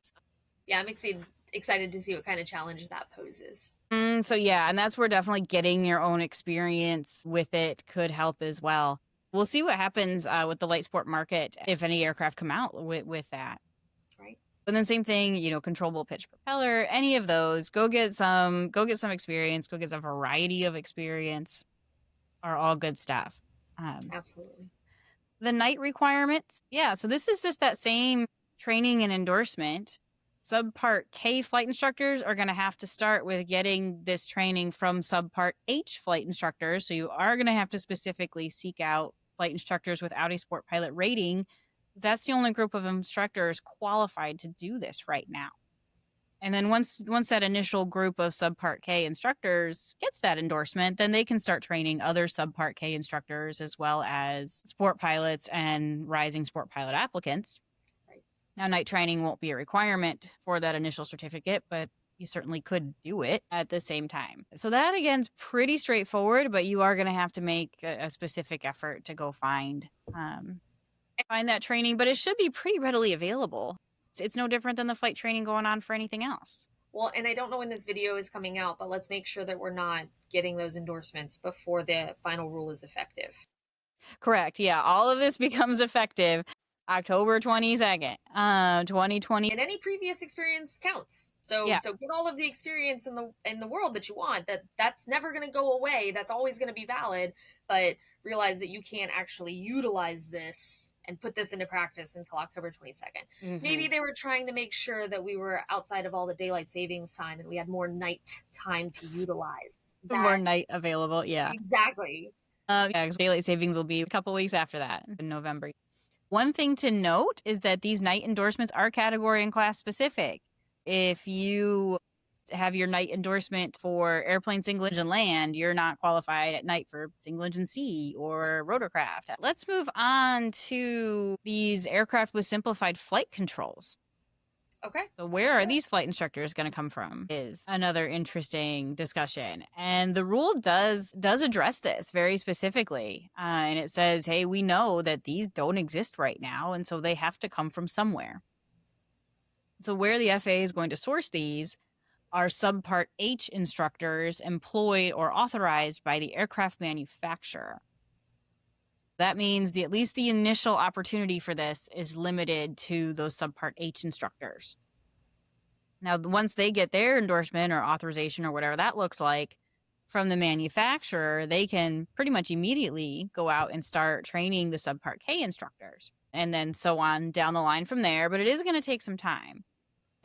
Yeah, I'm excited to see what kind of challenge that poses. So yeah, and that's where definitely getting your own experience with it could help as well. We'll see what happens with the light sport market if any aircraft come out with that. Right. And then same thing, controllable pitch propeller, any of those, go get some experience, go get a variety of experience, are all good stuff. Absolutely. The night requirements. Yeah. So this is just that same training and endorsement. Subpart K flight instructors are going to have to start with getting this training from Subpart H flight instructors. So you are going to have to specifically seek out flight instructors without a sport pilot rating. That's the only group of instructors qualified to do this right now. And then once that initial group of Subpart K instructors gets that endorsement, then they can start training other Subpart K instructors, as well as sport pilots and rising sport pilot applicants. Now, night training won't be a requirement for that initial certificate, but you certainly could do it at the same time. So that, again, is pretty straightforward, but you are going to have to make a specific effort to go find that training, but it should be pretty readily available. It's no different than the flight training going on for anything else. Well, and I don't know when this video is coming out, but let's make sure that we're not getting those endorsements before the final rule is effective. Correct. Yeah, all of this becomes effective October 22nd, 2020. And any previous experience counts. So Yeah. so get all of the experience in the world that you want. That's never going to go away. That's always going to be valid, but realize that you can't actually utilize this and put this into practice until October 22nd. Maybe they were trying to make sure that we were outside of all the daylight savings time and we had more night time to utilize. More night available. Yeah. Exactly. Yeah, daylight savings will be a couple weeks after that in November. One thing to note is that these night endorsements are category and class specific. If you have your night endorsement for airplane single engine land, you're not qualified at night for single engine sea or rotorcraft. Let's move on to these aircraft with simplified flight controls. Okay. So where are these flight instructors going to come from is another interesting discussion. And the rule does address this very specifically. And it says, hey, we know that these don't exist right now, and so they have to come from somewhere. So where the FAA is going to source these are Subpart H instructors employed or authorized by the aircraft manufacturer. That means at least the initial opportunity for this is limited to those Subpart H instructors. Now, once they get their endorsement or authorization or whatever that looks like from the manufacturer, they can pretty much immediately go out and start training the Subpart K instructors and then so on down the line from there. But it is going to take some time.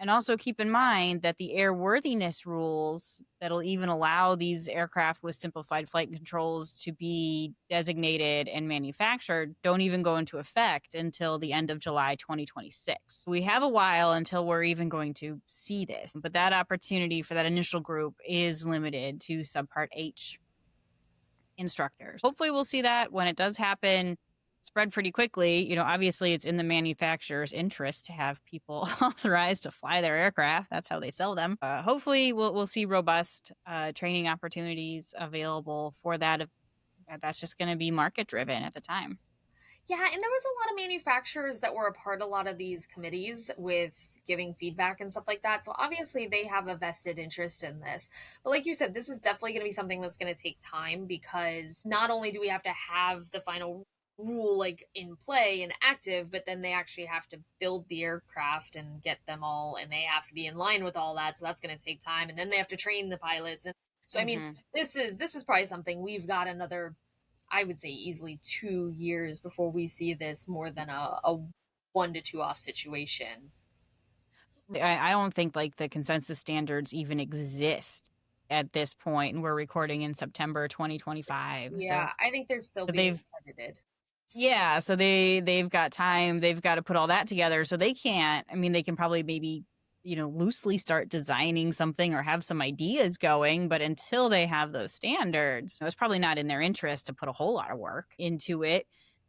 And also keep in mind that the airworthiness rules that'll even allow these aircraft with simplified flight controls to be designated and manufactured don't even go into effect until the end of July 2026. We have a while until we're even going to see this, but that opportunity for that initial group is limited to Subpart H instructors. Hopefully we'll see that when it does happen spread pretty quickly. You know, obviously it's in the manufacturer's interest to have people authorized to fly their aircraft. That's how they sell them. Hopefully we'll see robust training opportunities available for that. That's just going to be market driven at the time. Yeah, and there was a lot of manufacturers that were a part of a lot of these committees with giving feedback and stuff like that. So obviously they have a vested interest in this. But like you said, this is definitely going to be something that's going to take time, because not only do we have to have the final rule like in play and active, but then they actually have to build the aircraft and get them all, and they have to be in line with all that. So that's going to take time, and then they have to train the pilots. And so I mean, this is probably something we've got another, I would say easily 2 years before we see this more than a 1 to 2 off situation. I don't think like the consensus standards even exist at this point, and we're recording in September 2025. Yeah, so I think they're still being edited. Yeah, so they've got time. They've got to put all that together. So they can't. I mean, they can probably maybe, you know, loosely start designing something or have some ideas going. But until they have those standards, it's probably not in their interest to put a whole lot of work into it.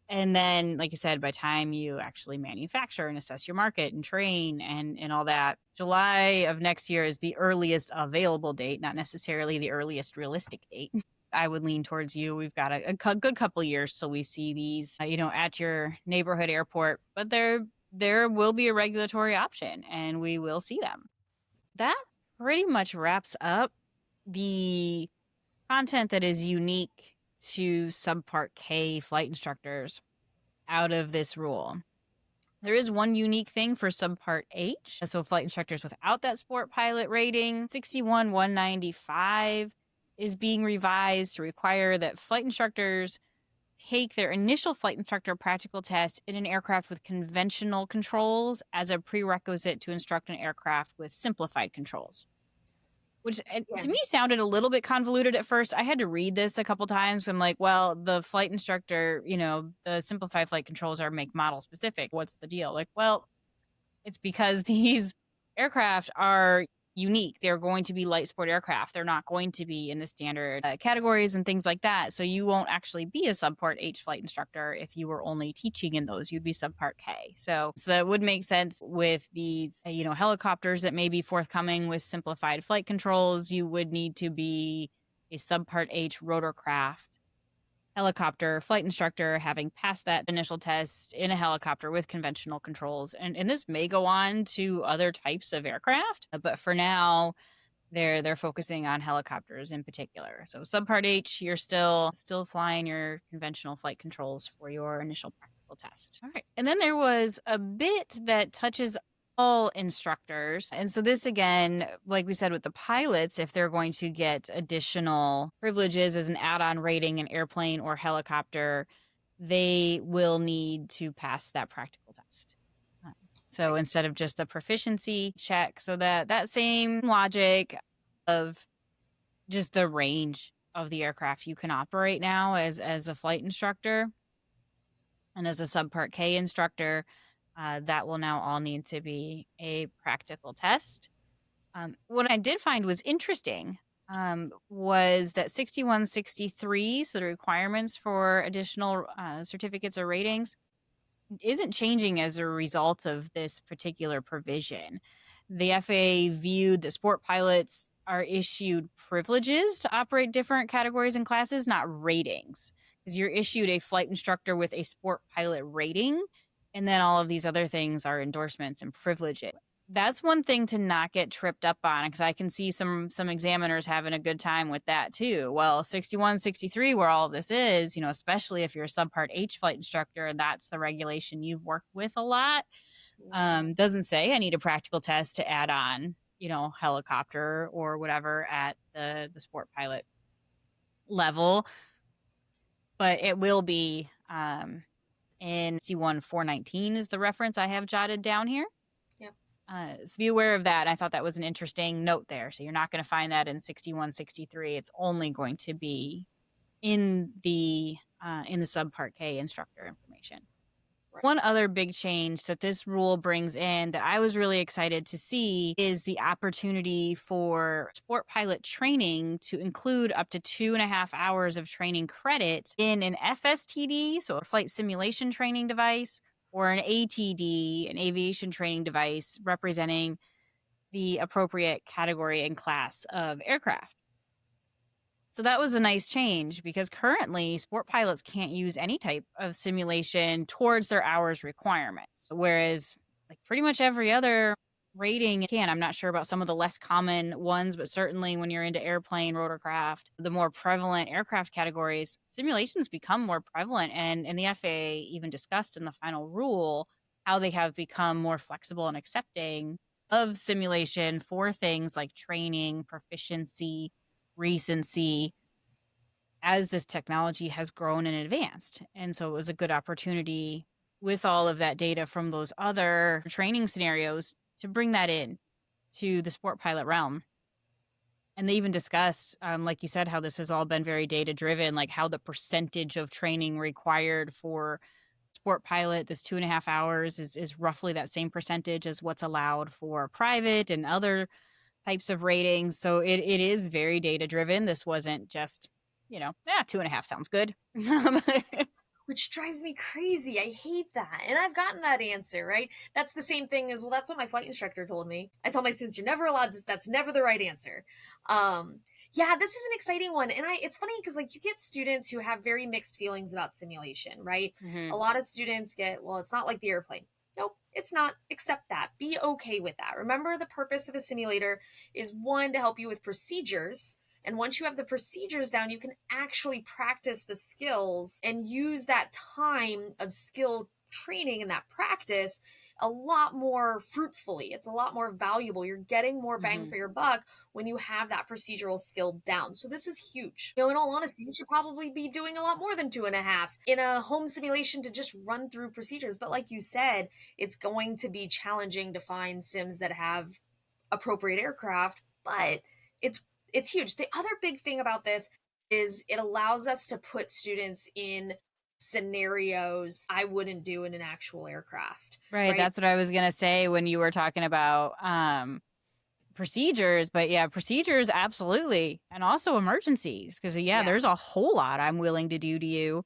And then, like I said, by the time you actually manufacture and assess your market and train and all that, July of next year is the earliest available date, not necessarily the earliest realistic date. I would lean towards you. We've got a good couple years till we see these, you know, at your neighborhood airport. But there will be a regulatory option, and we will see them. That pretty much wraps up the content that is unique to Subpart K flight instructors out of this rule. There is one unique thing for Subpart H. So flight instructors without that sport pilot rating, 61-195 is being revised to require that flight instructors take their initial flight instructor practical test in an aircraft with conventional controls as a prerequisite to instruct an aircraft with simplified controls. Which to me sounded a little bit convoluted at first. I had to read this a couple times. I'm like, well, the flight instructor, you know, the simplified flight controls are make model specific. What's the deal? Like, well, it's because these aircraft are unique. They're going to be light sport aircraft. They're not going to be in the standard categories and things like that. So you won't actually be a Subpart H flight instructor if you were only teaching in those. You'd be Subpart K. So that would make sense with these, you know, helicopters that may be forthcoming with simplified flight controls. You would need to be a Subpart H rotorcraft helicopter flight instructor, having passed that initial test in a helicopter with conventional controls. And this may go on to other types of aircraft, but for now, they're focusing on helicopters in particular. So Subpart H, you're still flying your conventional flight controls for your initial practical practical test. All right. And then there was a bit that touches all instructors. And so this, again, like we said with the pilots, if they're going to get additional privileges as an add-on rating in airplane or helicopter, they will need to pass that practical test. So instead of just the proficiency check, so that same logic of just the range of the aircraft you can operate now as a flight instructor and as a subpart K instructor, that will now all need to be a practical test. What I did find was interesting was that 6163, so the requirements for additional certificates or ratings, isn't changing as a result of this particular provision. The FAA viewed that sport pilots are issued privileges to operate different categories and classes, not ratings. Because you're issued a flight instructor with a sport pilot rating, and then all of these other things are endorsements and privileges. That's one thing to not get tripped up on, because I can see some examiners having a good time with that too. Well, 61, 63, where all of this is, especially if you're a subpart H flight instructor and that's the regulation you've worked with a lot, doesn't say I need a practical test to add on, helicopter or whatever at the sport pilot level. But it will be in 61-419 is the reference I have jotted down here. So be aware of that. I thought that was an interesting note there. So you're not going to find that in 61-63. It's only going to be in the subpart K instructor information. Right. One other big change that this rule brings in that I was really excited to see is the opportunity for sport pilot training to include up to 2.5 hours of training credit in an FSTD, so a flight simulation training device, or an ATD, an aviation training device representing the appropriate category and class of aircraft. So that was a nice change because currently sport pilots can't use any type of simulation towards their hours requirements, whereas like pretty much every other rating can. I'm not sure about some of the less common ones, but certainly when you're into airplane, rotorcraft, the more prevalent aircraft categories, simulations become more prevalent. And the FAA even discussed in the final rule how they have become more flexible and accepting of simulation for things like training, proficiency, recency, as this technology has grown and advanced. And so it was a good opportunity with all of that data from those other training scenarios to bring that in to the sport pilot realm. And they even discussed, like you said, how this has all been very data driven, like how the percentage of training required for sport pilot, this 2.5 hours is roughly that same percentage as what's allowed for private and other types of ratings. So it is very data driven. This wasn't just, 2.5 sounds good. Which drives me crazy. I hate that. And I've gotten that answer, right? That's the same thing as, well, that's what my flight instructor told me. I tell my students, you're never allowed to, that's never the right answer. Yeah, this is an exciting one. And it's funny because you get students who have very mixed feelings about simulation, right? Mm-hmm. A lot of students get, well, it's not like the airplane. Nope, it's not. Accept that. Be okay with that. Remember, the purpose of a simulator is, one, to help you with procedures. And once you have the procedures down, you can actually practice the skills and use that time of skill training and that practice a lot more fruitfully. It's a lot more valuable. You're getting more bang for your buck when you have that procedural skill down. So this is huge. In all honesty, you should probably be doing a lot more than 2.5 in a home simulation to just run through procedures. But like you said, it's going to be challenging to find sims that have appropriate aircraft, but it's huge. The other big thing about this is it allows us to put students in scenarios I wouldn't do in an actual aircraft. Right. That's what I was going to say when you were talking about procedures. But yeah, procedures, absolutely. And also emergencies. Because, there's a whole lot I'm willing to do to you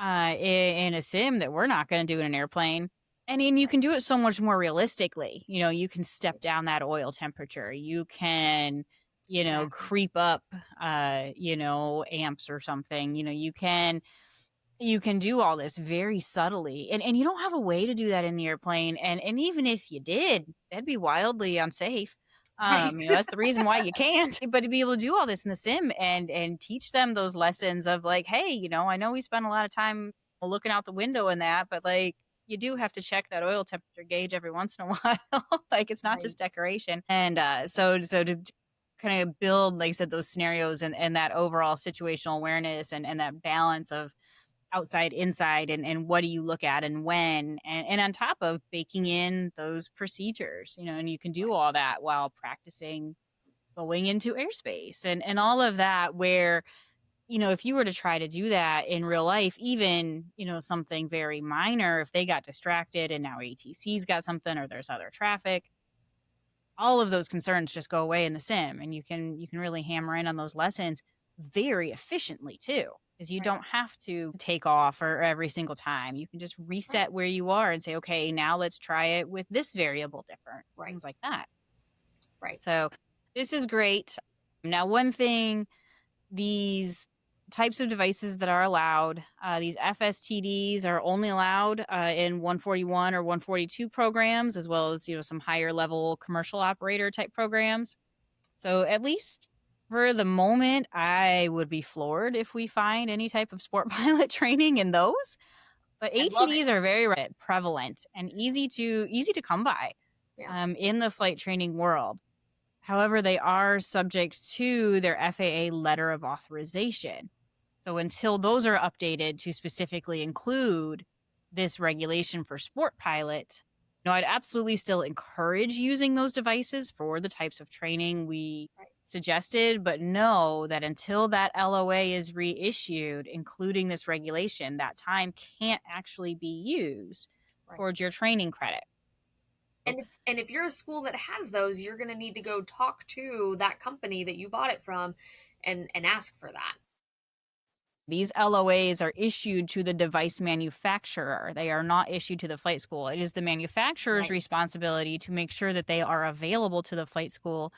in a sim that we're not going to do in an airplane. And you can do it so much more realistically. You can step down that oil temperature. You can... exactly. Creep up, amps or something. You can do all this very subtly. And you don't have a way to do that in the airplane. And even if you did, that'd be wildly unsafe. Right. That's the reason why you can't. But to be able to do all this in the sim and teach them those lessons of like, hey, I know we spent a lot of time looking out the window and that, but like you do have to check that oil temperature gauge every once in a while. Like it's not just Right. decoration. And so to kind of build, like I said, those scenarios and that overall situational awareness and that balance of outside, inside, and what do you look at and when, and on top of baking in those procedures, and you can do all that while practicing going into airspace and all of that where, if you were to try to do that in real life, even, something very minor, if they got distracted and now ATC's got something or there's other traffic, all of those concerns just go away in the sim, and you can really hammer in on those lessons very efficiently too, because you don't have to take off or every single time. You can just reset where you are and say, okay, now let's try it with this variable different, things like that. Right. So this is great. Now, one thing, these types of devices that are allowed, these FSTDs are only allowed in 141 or 142 programs, as well as, some higher level commercial operator type programs. So at least for the moment, I would be floored if we find any type of sport pilot training in those. But ATDs are very prevalent and easy to come by in the flight training world. However, they are subject to their FAA letter of authorization. So until those are updated to specifically include this regulation for sport pilot, I'd absolutely still encourage using those devices for the types of training we suggested, but know that until that LOA is reissued, including this regulation, that time can't actually be used towards your training credit. And if you're a school that has those, you're going to need to go talk to that company that you bought it from and ask for that. These LOAs are issued to the device manufacturer. They are not issued to the flight school. It is the manufacturer's responsibility to make sure that they are available to the flight school.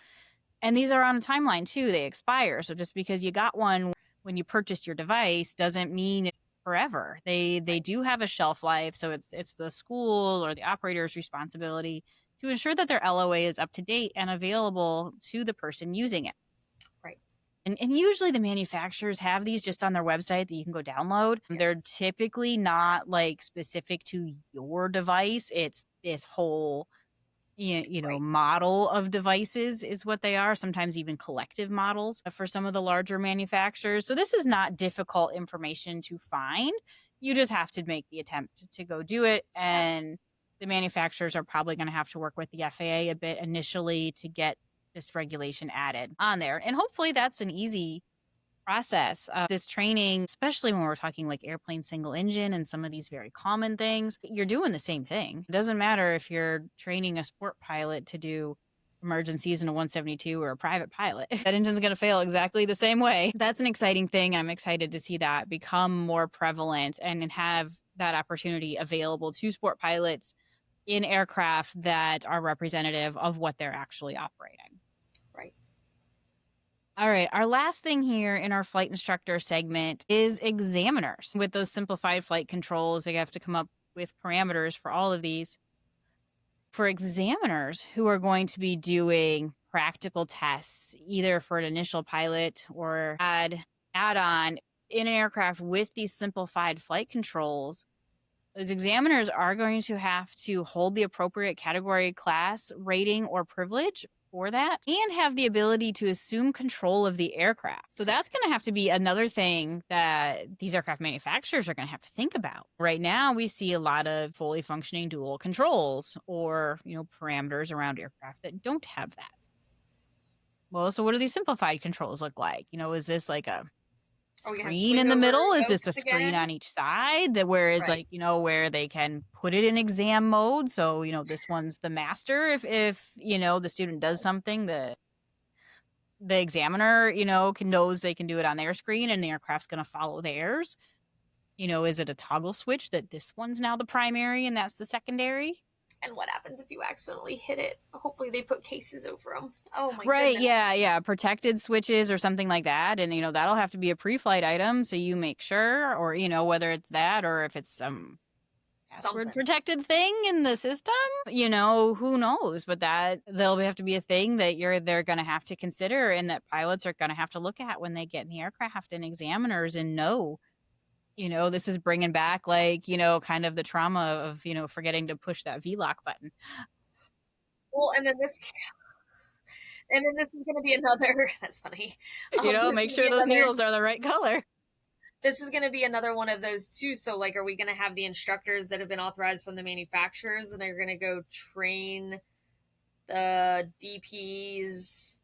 And these are on a timeline too. They expire. So just because you got one when you purchased your device doesn't mean it's forever. They do have a shelf life. So it's the school or the operator's responsibility to ensure that their LOA is up to date and available to the person using it. And usually the manufacturers have these just on their website that you can go download. They're typically not like specific to your device. It's this whole, model of devices is what they are. Sometimes even collective models for some of the larger manufacturers. So this is not difficult information to find. You just have to make the attempt to go do it. And the manufacturers are probably going to have to work with the FAA a bit initially to get this regulation added on there. And hopefully that's an easy process. This training, especially when we're talking like airplane single engine and some of these very common things, you're doing the same thing. It doesn't matter if you're training a sport pilot to do emergencies in a 172 or a private pilot. That engine's going to fail exactly the same way. That's an exciting thing. I'm excited to see that become more prevalent and have that opportunity available to sport pilots in aircraft that are representative of what they're actually operating. All right, our last thing here in our flight instructor segment is examiners. With those simplified flight controls, they have to come up with parameters for all of these. For examiners who are going to be doing practical tests, either for an initial pilot or add-on in an aircraft with these simplified flight controls, those examiners are going to have to hold the appropriate category, class, rating, or privilege for that and have the ability to assume control of the aircraft. So that's going to have to be another thing that these aircraft manufacturers are going to have to think about. Right now, we see a lot of fully functioning dual controls or, parameters around aircraft that don't have that. Well, so what do these simplified controls look like? Is this like a screen in the middle? Is this a screen on each side? Whereas where they can put it in exam mode. So, this one's the master. If the student does something, the examiner, knows they can do it on their screen and the aircraft's going to follow theirs. Is it a toggle switch that this one's now the primary and that's the secondary? And what happens if you accidentally hit it? Hopefully they put cases over them. Oh my goodness. Right, yeah. Protected switches or something like that. And, that'll have to be a pre-flight item. So you make sure, or, whether it's that or if it's some password protected thing in the system, who knows? But that'll have to be a thing that they're going to have to consider and that pilots are going to have to look at when they get in the aircraft, and examiners and know This is bringing back kind of the trauma of, forgetting to push that VLOC button. Well, and then this is going to be another. That's funny. This is Make gonna sure be those another. needles are the right color. This is going to be another one of those too. So, like, are we going to have the instructors that have been authorized from the manufacturers, and they're going to go train the DPs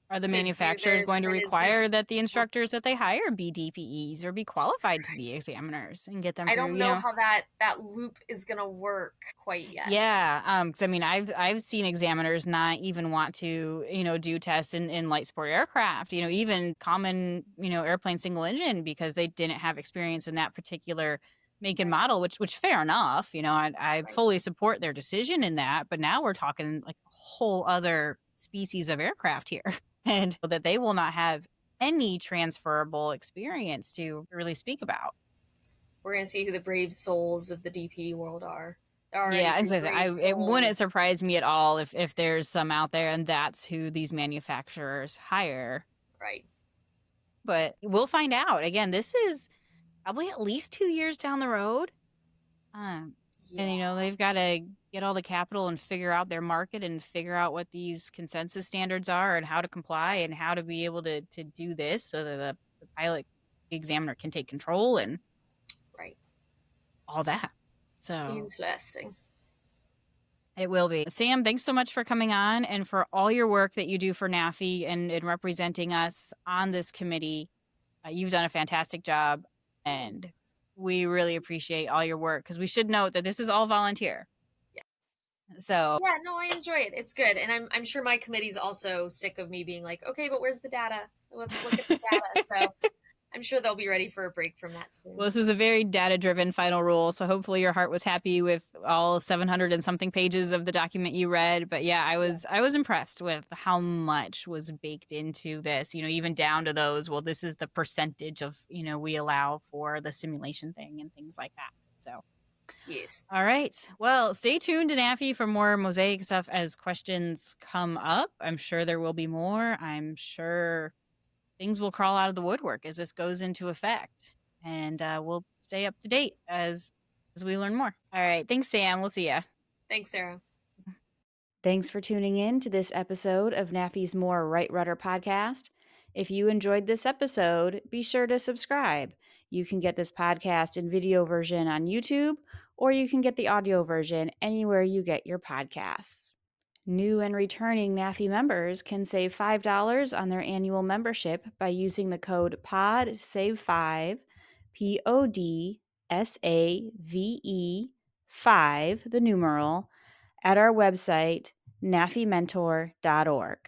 Are the to do manufacturers this? going to And is this? require that the instructors that they hire be DPEs or be qualified to be examiners and get them I through, don't know how that loop is going to work quite yet. Yeah, 'cause I mean, I've seen examiners not even want to, do tests in light sport aircraft, even common, airplane single engine because they didn't have experience in that particular make and Right. model, which fair enough, I Right. fully support their decision in that, but now we're talking like a whole other species of aircraft here, and that they will not have any transferable experience to really speak about. We're going to see who the brave souls of the DP world are. There are a Yeah, and few so brave it wouldn't souls. surprise me at all if there's some out there and that's who these manufacturers hire. Right. But we'll find out. Again, this is probably at least 2 years down the road. And Yeah. they've got to get all the capital and figure out their market and figure out what these consensus standards are and how to comply and how to be able to do this so that the pilot examiner can take control and Right. all that. So Interesting. it will be. Sam, thanks so much for coming on and for all your work that you do for NAFI and representing us on this committee. You've done a fantastic job, and we really appreciate all your work because we should note that this is all volunteer. Yeah. So Yeah, no, I enjoy it. It's good. And I'm sure my committee's also sick of me being like, okay, but where's the data? Let's look at the data. So I'm sure they'll be ready for a break from that soon. well, this was a very data-driven final rule, so hopefully your heart was happy with all 700 and something pages of the document you read. But yeah, I was impressed with how much was baked into this. Even down to those. Well, this is the percentage of we allow for the simulation thing and things like that. So. Yes. All right. Well, stay tuned to NAFI for more MOSAIC stuff as questions come up. I'm sure there will be more. I'm sure things will crawl out of the woodwork as this goes into effect. And we'll stay up to date as we learn more. All right. Thanks, Sam. We'll see ya. Thanks, Sarah. Thanks for tuning in to this episode of NAFI's More Right Rudder podcast. If you enjoyed this episode, be sure to subscribe. You can get this podcast in video version on YouTube, or you can get the audio version anywhere you get your podcasts. New and returning NAFI members can save $5 on their annual membership by using the code PODSAVE5, PODSAVE 5, the numeral, at our website, nafimentor.org.